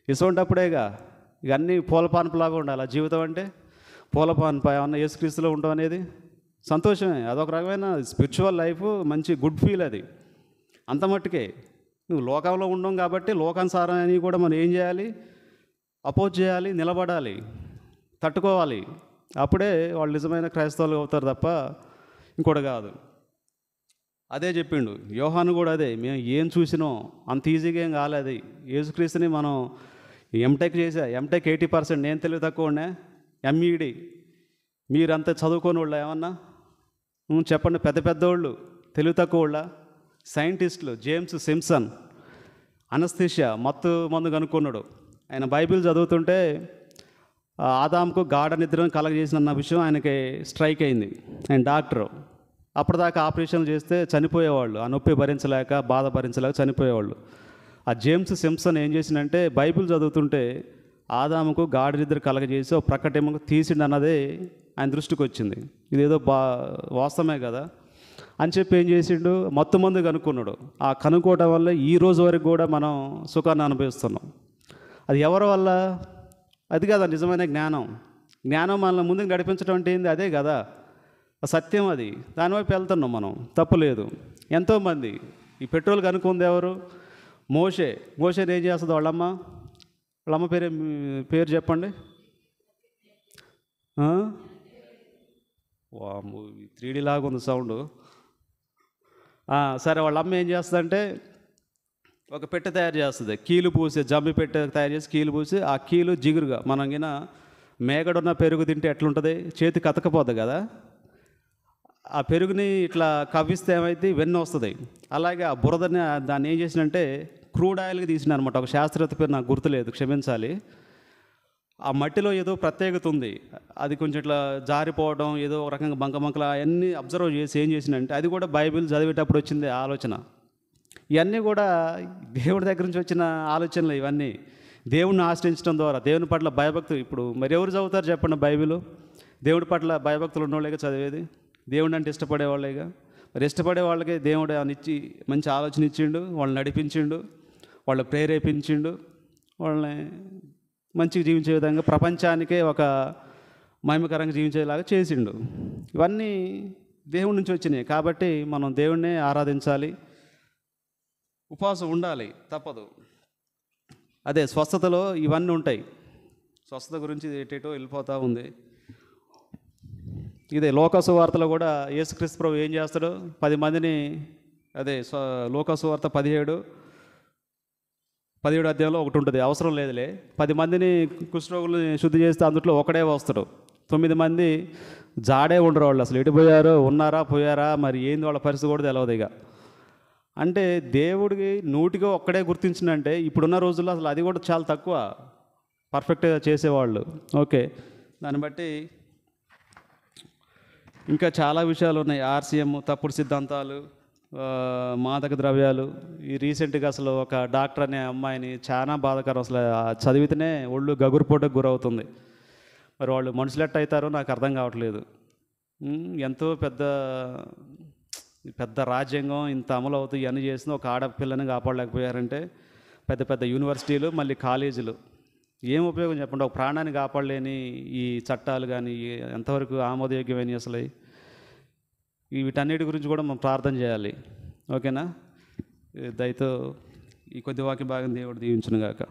Speaker 1: ఇసోంటప్పుడేగా ఇక అన్నీ పూలపాన్పులాగా ఉండాలి. ఆ జీవితం అంటే పూలపాన్ప. ఏమన్నా యేసుక్రీస్తులో ఉండడం అనేది సంతోషమే. అదొక రకమైన స్పిరిచువల్ లైఫ్, మంచి గుడ్ ఫీల్ అది. అంత మట్టుకే నువ్వు లోకంలో ఉండవు కాబట్టి లోకానుసారం అని కూడా మనం ఏం చేయాలి? అపోజ్ చేయాలి, నిలబడాలి, తట్టుకోవాలి. అప్పుడే వాళ్ళు నిజమైన క్రైస్తవులు అవుతారు తప్ప ఇంకోటి కాదు. అదే చెప్పిండు యోహాను కూడా. అదే, మేము ఏం చూసినాం అంత ఈజీగా ఏం కాలేదు. యేసుక్రీస్తుని మనం ఎంటెక్ 80%. నేను తెలివి తక్కువ ఉండే ఎంఈడి. మీరంతా చదువుకోని వాళ్ళ ఏమన్నా చెప్పండి? పెద్ద పెద్దవాళ్ళు తెలివి తక్కువ వాళ్ళ? సైంటిస్టులు. జేమ్స్ సింప్సన్ అనస్థీషియా మత్తు మందు కనుక్కున్నాడు. ఆయన బైబిల్ చదువుతుంటే ఆదాముకు గాఢ నిద్రను కలగజేసిన విషయం ఆయనకి స్ట్రైక్ అయింది. ఆయన డాక్టరు. అప్పటిదాకా ఆపరేషన్లు చేస్తే చనిపోయేవాళ్ళు, ఆ నొప్పి భరించలేక, బాధ భరించలేక చనిపోయేవాళ్ళు. ఆ జేమ్స్ సింప్సన్ ఏం చేసిందంటే బైబిల్ చదువుతుంటే ఆదాముకు గాఢ నిద్ర కలగజేసి ఒక ప్రకటన తీసిండు అన్నదే ఆయన దృష్టికి వచ్చింది. ఇదేదో వాస్తవమే కదా అని చెప్పి ఏం చేసిండు? మత్తు మందు కనుక్కున్నాడు. ఆ కనుక్కోవడం వల్ల ఈ రోజు వరకు కూడా మనం సుఖాన్ని అనుభవిస్తున్నాం. అది ఎవరి వల్ల? అది కదా నిజమైన జ్ఞానం. జ్ఞానం మనల్ని ముందుకు నడిపించడం అంటే ఏంది? అదే కదా సత్యం. అది దానివైపు వెళ్తున్నాం మనం, తప్పులేదు. ఎంతోమంది ఈ పెట్రోల్ కనుక్కుంది ఎవరు? మోషేని ఏం చేస్తుంది వాళ్ళమ్మ పేరు చెప్పండి. వామ్మో, 3D లాగా ఉంది సౌండు. సరే, వాళ్ళ అమ్మ ఏం చేస్తుందంటే ఒక పెట్టె తయారు చేస్తుంది, కీలు పూసి, జమ్మి పెట్టె తయారు చేసి కీలు పూసి, ఆ కీలు జిగురుగా మనం గిన మేగడున్న పెరుగు తింటే ఎట్లుంటుంది, చేతికి అతకపోద్ది కదా, ఆ పెరుగుని ఇట్లా కవ్విస్తే ఏమైతే వెన్న వస్తుంది. అలాగే ఆ బురదని దాన్ని ఏం చేసినంటే క్రూడ్ ఆయిల్కి తీసిన అనమాట. ఒక శాస్త్రవేత్త పేరు నాకు గుర్తులేదు, క్షమించాలి. ఆ మట్టిలో ఏదో ప్రత్యేకత ఉంది, అది కొంచెం ఇట్లా జారిపోవడం, ఏదో ఒక రకంగా బంకబంకలు అవన్నీ అబ్జర్వ్ చేసి ఏం చేసినంటే, అది కూడా బైబిల్ చదివేటప్పుడు వచ్చింది ఆలోచన. ఇవన్నీ కూడా దేవుడి దగ్గర నుంచి వచ్చిన ఆలోచనలు. ఇవన్నీ దేవుడిని ఆశ్రయించడం ద్వారా, దేవుని పట్ల భయభక్తులు. ఇప్పుడు మరి ఎవరు చదువుతారు చెప్పండి బైబిల్? దేవుడి పట్ల భయభక్తులు ఉన్నోళ్ళేగా చదివేది, దేవుడిని అంటే ఇష్టపడేవాళ్ళేగా. మరి ఇష్టపడే వాళ్ళకి దేవుడు అని ఇచ్చి మంచి ఆలోచన ఇచ్చిండు, వాళ్ళని నడిపించిండు, వాళ్ళని ప్రేరేపించిండు, వాళ్ళని మంచిగా జీవించే విధంగా, ప్రపంచానికే ఒక మహిమకరంగా జీవించేలాగా చేసిండు. ఇవన్నీ దేవుడి నుంచి వచ్చినాయి. కాబట్టి మనం దేవుడినే ఆరాధించాలి, ఉపవాసం ఉండాలి, తప్పదు. అదే స్వస్థతలో ఇవన్నీ ఉంటాయి. స్వస్థత గురించి ఎటేటో వెళ్ళిపోతూ ఉంది. ఇదే లోకాసు వార్తలో కూడా యేసుక్రీస్తు ప్రభు ఏం చేస్తాడు, 10 మందిని, అదే లోకాసు వార్త 17 అధ్యాయంలో ఒకటి ఉంటుంది, అవసరం లేదులే. 10 మందిని కుష్ఠరోగుల్ని శుద్ధి చేస్తే అందులో ఒకడే వస్తాడు. 9 మంది జాడే ఉండరు, వాళ్ళు అసలు ఎటు పోయారో, ఉన్నారా పోయారా, మరి ఏంది వాళ్ళ పరిస్థితి కూడా తెలియదు. ఇక అంటే దేవుడికి 100కి ఒక్కడే గుర్తించినంటే, ఇప్పుడున్న రోజుల్లో అసలు అది కూడా చాలా తక్కువ పర్ఫెక్ట్గా చేసేవాళ్ళు. ఓకే, దాన్ని బట్టి ఇంకా చాలా విషయాలు ఉన్నాయి. ఆర్సీఎం, తప్పుడు సిద్ధాంతాలు, మాదక ద్రవ్యాలు. ఈ రీసెంట్గా అసలు ఒక డాక్టర్ అనే అమ్మాయిని, చాలా బాధాకరం, అసలు చదివితేనే ఒళ్ళు గగురుపోటుకు గురవుతుంది. మరి వాళ్ళు మనుషులు ఎట్ట అవుతారో నాకు అర్థం కావట్లేదు. ఎంతో పెద్ద రాజ్యాంగం ఇంత అమలు అవుతూ ఇవన్నీ చేసిన ఒక ఆడపిల్లని కాపాడలేకపోయారంటే, పెద్ద పెద్ద యూనివర్సిటీలు, మళ్ళీ కాలేజీలు, ఏం ఉపయోగం చెప్పండి? ఒక ప్రాణాన్ని కాపాడలేని ఈ చట్టాలు కానీ ఎంతవరకు ఆమోదయోగ్యమైన అసలు? వీటన్నిటి గురించి కూడా మనం ప్రార్థన చేయాలి. ఓకేనా? దయతో ఈ కొద్ది వాక్య భాగం దేవుడు దీవించును గాక.